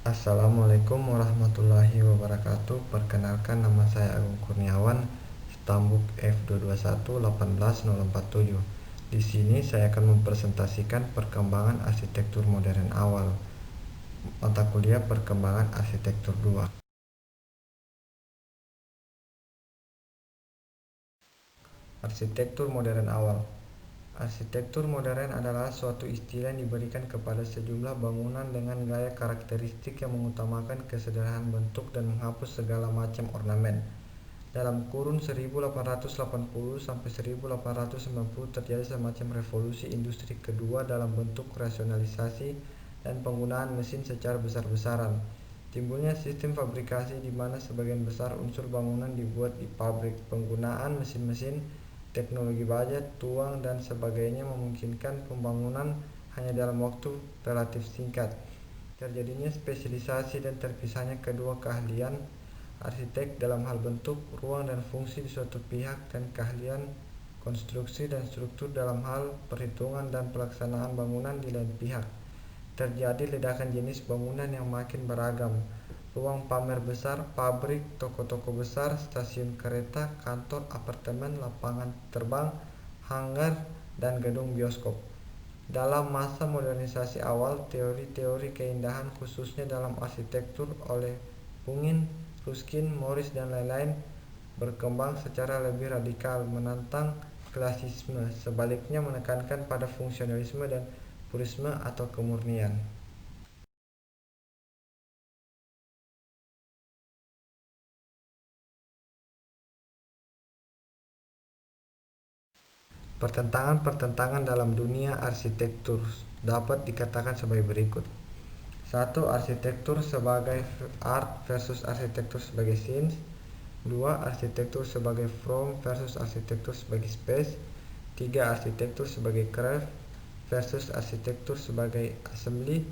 Assalamualaikum warahmatullahi wabarakatuh. Perkenalkan, nama saya Agung Kurniawan, Stambuk F221 18047. Di sini saya akan mempresentasikan perkembangan arsitektur modern awal. Mata kuliah perkembangan arsitektur 2. Arsitektur modern awal. Arsitektur modern adalah suatu istilah yang diberikan kepada sejumlah bangunan dengan gaya karakteristik yang mengutamakan kesederhanaan bentuk dan menghapus segala macam ornamen. Dalam kurun 1880 sampai 1890 terjadi semacam revolusi industri kedua dalam bentuk rasionalisasi dan penggunaan mesin secara besar-besaran. Timbulnya sistem fabrikasi di mana sebagian besar unsur bangunan dibuat di pabrik. Penggunaan mesin-mesin, teknologi baja, tuang, dan sebagainya memungkinkan pembangunan hanya dalam waktu relatif singkat. Terjadinya spesialisasi dan terpisahnya kedua keahlian arsitek dalam hal bentuk, ruang, dan fungsi di suatu pihak dan keahlian konstruksi dan struktur dalam hal perhitungan dan pelaksanaan bangunan di lain pihak. Terjadi ledakan jenis bangunan yang makin beragam. Ruang pamer besar, pabrik, toko-toko besar, stasiun kereta, kantor, apartemen, lapangan terbang, hanggar, dan gedung bioskop. Dalam masa modernisasi awal, teori-teori keindahan khususnya dalam arsitektur oleh Pungin, Ruskin, Morris, dan lain-lain berkembang secara lebih radikal, menantang klasisme, sebaliknya menekankan pada fungsionalisme dan purisme atau kemurnian. Pertentangan-pertentangan dalam dunia arsitektur dapat dikatakan sebagai berikut. 1. Arsitektur sebagai art versus arsitektur sebagai science. 2. Arsitektur sebagai form versus arsitektur sebagai space. 3. Arsitektur sebagai craft versus arsitektur sebagai assembly.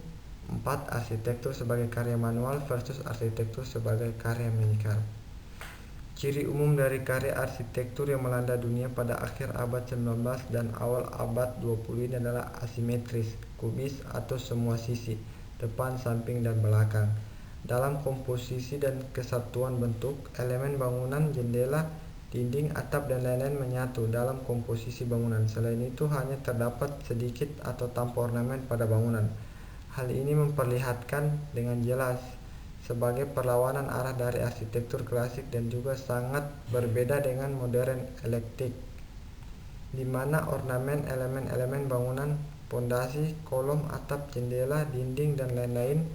4. Arsitektur sebagai karya manual versus arsitektur sebagai karya mekanikal. Ciri umum dari karya arsitektur yang melanda dunia pada akhir abad 19 dan awal abad 20 ini adalah asimetris, kubis atau semua sisi, depan, samping, dan belakang. Dalam komposisi dan kesatuan bentuk, elemen bangunan, jendela, dinding, atap, dan lain-lain menyatu dalam komposisi bangunan. Selain itu, hanya terdapat sedikit atau tanpa ornamen pada bangunan. Hal ini memperlihatkan dengan jelas sebagai perlawanan arah dari arsitektur klasik dan juga sangat berbeda dengan modern eklektik, di mana ornamen elemen-elemen bangunan, pondasi, kolom, atap, jendela, dinding, dan lain-lain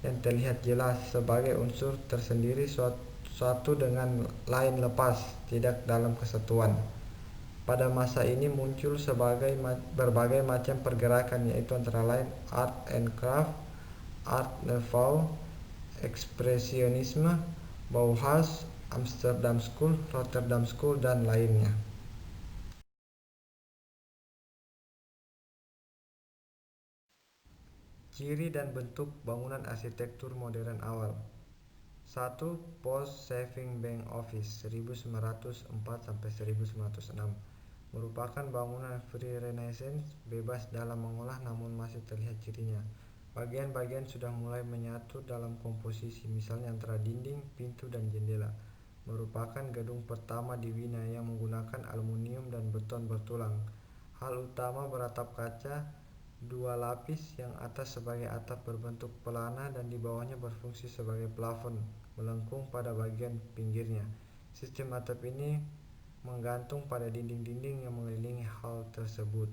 yang terlihat jelas sebagai unsur tersendiri suatu dengan lain lepas, tidak dalam kesatuan. Pada masa ini muncul berbagai macam pergerakan, yaitu antara lain Art and Craft, Art Nouveau, Ekspresionisme, Bauhaus, Amsterdam School, Rotterdam School, dan lainnya. Ciri dan bentuk bangunan arsitektur modern awal. 1. Post Saving Bank Office 1904-1906 merupakan bangunan pre-Renaissance, bebas dalam mengolah namun masih terlihat cirinya. Bagian-bagian sudah mulai menyatu dalam komposisi, misalnya antara dinding, pintu, dan jendela. Merupakan gedung pertama di Wina yang menggunakan aluminium dan beton bertulang. Hal utama beratap kaca dua lapis, yang atas sebagai atap berbentuk pelana dan di bawahnya berfungsi sebagai plafon melengkung pada bagian pinggirnya. Sistem atap ini menggantung pada dinding-dinding yang mengelilingi hal tersebut.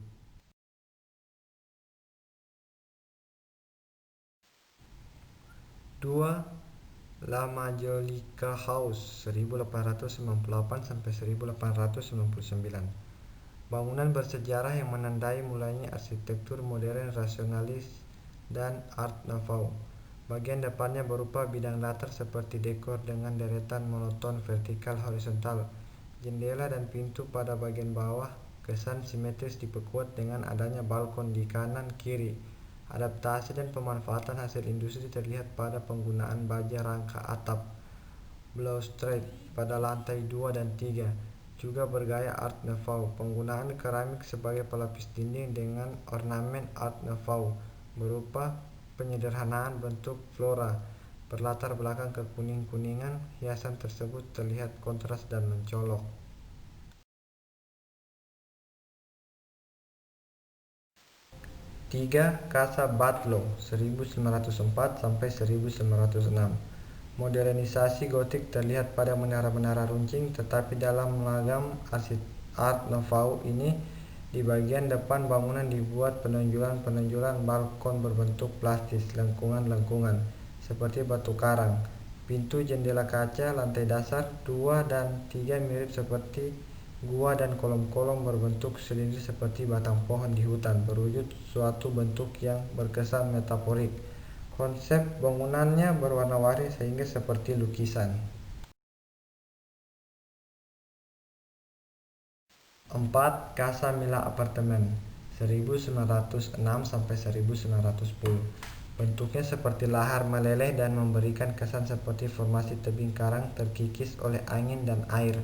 2. La Majolica House 1898-1899. Bangunan bersejarah yang menandai mulainya arsitektur modern rasionalis dan Art Nouveau. Bagian depannya berupa bidang datar seperti dekor dengan deretan monoton vertikal horizontal. Jendela dan pintu pada bagian bawah kesan simetris diperkuat dengan adanya balkon di kanan kiri. Adaptasi dan pemanfaatan hasil industri terlihat pada penggunaan baja rangka atap balustrade pada lantai 2 dan 3. Juga bergaya Art Nouveau, penggunaan keramik sebagai pelapis dinding dengan ornamen Art Nouveau berupa penyederhanaan bentuk flora berlatar belakang kekuning-kuningan, hiasan tersebut terlihat kontras dan mencolok. 3. Casa Batlló 1904-1906. Modernisasi Gotik terlihat pada menara-menara runcing, tetapi dalam lagam Art Nouveau ini, di bagian depan bangunan dibuat penonjolan-penonjolan balkon berbentuk plastis lengkungan-lengkungan seperti batu karang. Pintu jendela kaca lantai dasar 2 dan 3 mirip seperti gua dan kolom-kolom berbentuk silinder seperti batang pohon di hutan berwujud suatu bentuk yang berkesan metaforik. Konsep bangunannya berwarna-warni sehingga seperti lukisan. 4. Casa Milla Apartemen 1906-1910. Bentuknya seperti lahar meleleh dan memberikan kesan seperti formasi tebing karang terkikis oleh angin dan air.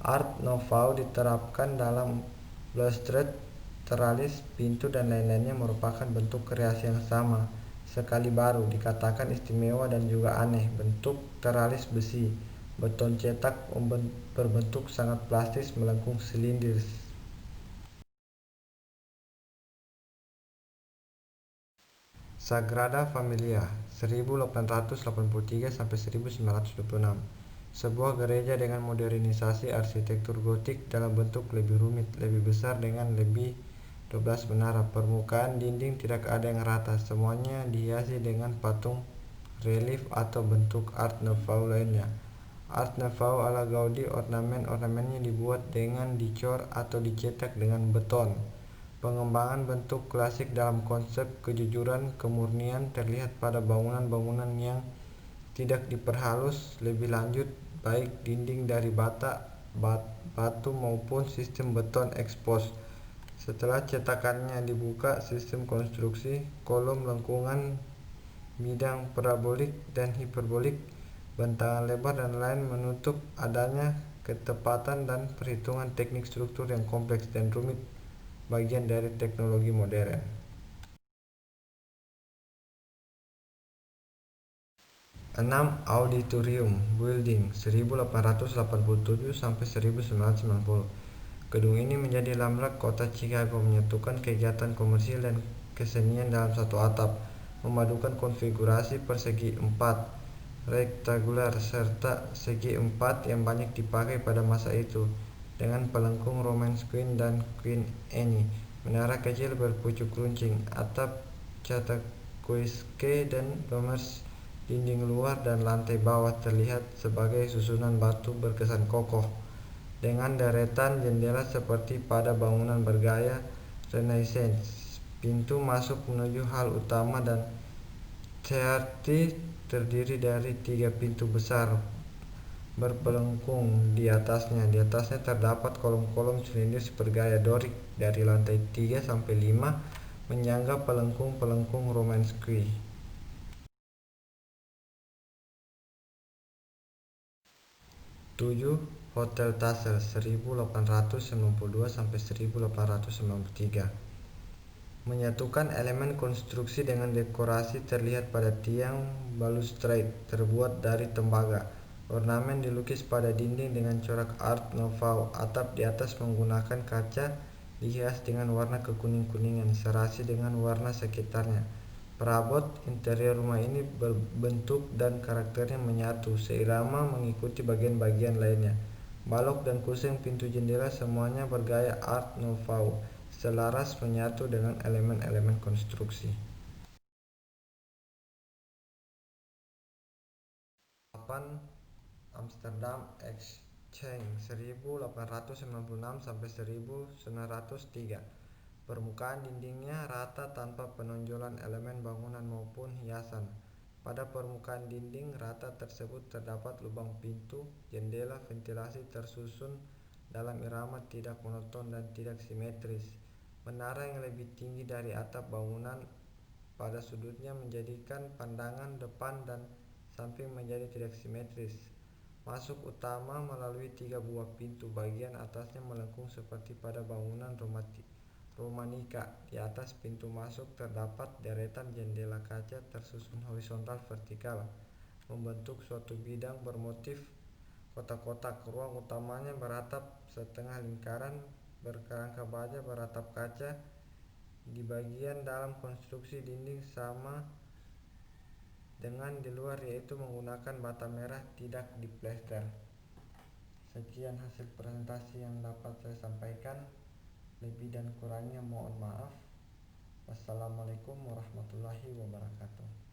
Art Nouveau diterapkan dalam balustrade, teralis, pintu dan lain-lainnya merupakan bentuk kreasi yang sama sekali baru, dikatakan istimewa dan juga aneh. Bentuk teralis besi, beton cetak berbentuk sangat plastis melengkung silinder. Sagrada Familia 1883-1926. Sebuah gereja dengan modernisasi arsitektur gotik dalam bentuk lebih rumit, lebih besar dengan lebih 12 menara. Permukaan dinding tidak ada yang rata, semuanya dihiasi dengan patung, relief atau bentuk Art Nouveau lainnya. Art Nouveau ala Gaudi, ornamen-ornamennya dibuat dengan dicor atau dicetak dengan beton. Pengembangan bentuk klasik dalam konsep kejujuran kemurnian terlihat pada bangunan-bangunan yang tidak diperhalus lebih lanjut, baik dinding dari batu maupun sistem beton ekspos. Setelah cetakannya dibuka, sistem konstruksi, kolom lengkungan, bidang parabolik dan hiperbolik, bentangan lebar dan lain menutup adanya ketepatan dan perhitungan teknik struktur yang kompleks dan rumit, bagian dari teknologi modern. 6. Auditorium Building 1887-1990. Gedung ini menjadi landmark kota Chicago, menyatukan kegiatan komersil dan kesenian dalam satu atap, memadukan konfigurasi persegi 4, rektangular serta segi 4 yang banyak dipakai pada masa itu, dengan pelengkung Romance Queen dan Queen Anne, menara kecil berpucuk runcing, atap Chautauquesque dan dormers. Dinding luar dan lantai bawah terlihat sebagai susunan batu berkesan kokoh, dengan deretan jendela seperti pada bangunan bergaya Renaissance. Pintu masuk menuju hal utama dan Theatre terdiri dari 3 pintu besar berpelengkung di atasnya. Di atasnya terdapat kolom-kolom silinder bergaya Doric dari lantai 3 sampai 5 menyangga pelengkung-pelengkung Romanesque. 7. Hotel Tassel 1892-1893. Menyatukan elemen konstruksi dengan dekorasi terlihat pada tiang balustrade terbuat dari tembaga. Ornamen dilukis pada dinding dengan corak Art Nouveau. Atap di atas menggunakan kaca dihias dengan warna kekuning-kuningan serasi dengan warna sekitarnya. Perabot interior rumah ini berbentuk dan karakternya menyatu seirama mengikuti bagian-bagian lainnya. Balok dan kusen pintu jendela semuanya bergaya Art Nouveau, selaras menyatu dengan elemen-elemen konstruksi. 8. Amsterdam Exchange 1896-1903. Permukaan dindingnya rata tanpa penonjolan elemen bangunan maupun hiasan. Pada permukaan dinding rata tersebut terdapat lubang pintu, jendela, ventilasi tersusun dalam irama tidak monoton dan tidak simetris. Menara yang lebih tinggi dari atap bangunan pada sudutnya menjadikan pandangan depan dan samping menjadi tidak simetris. Masuk utama melalui 3 buah pintu, bagian atasnya melengkung seperti pada bangunan romanika. Di atas pintu masuk terdapat deretan jendela kaca tersusun horizontal vertikal membentuk suatu bidang bermotif kotak-kotak. Ruang utamanya beratap setengah lingkaran berkerangka baja beratap kaca. Di bagian dalam konstruksi dinding sama dengan di luar, yaitu menggunakan bata merah tidak diplester. Sekian hasil presentasi yang dapat saya sampaikan. Lebih dan kurangnya mohon maaf. Wassalamualaikum warahmatullahi wabarakatuh.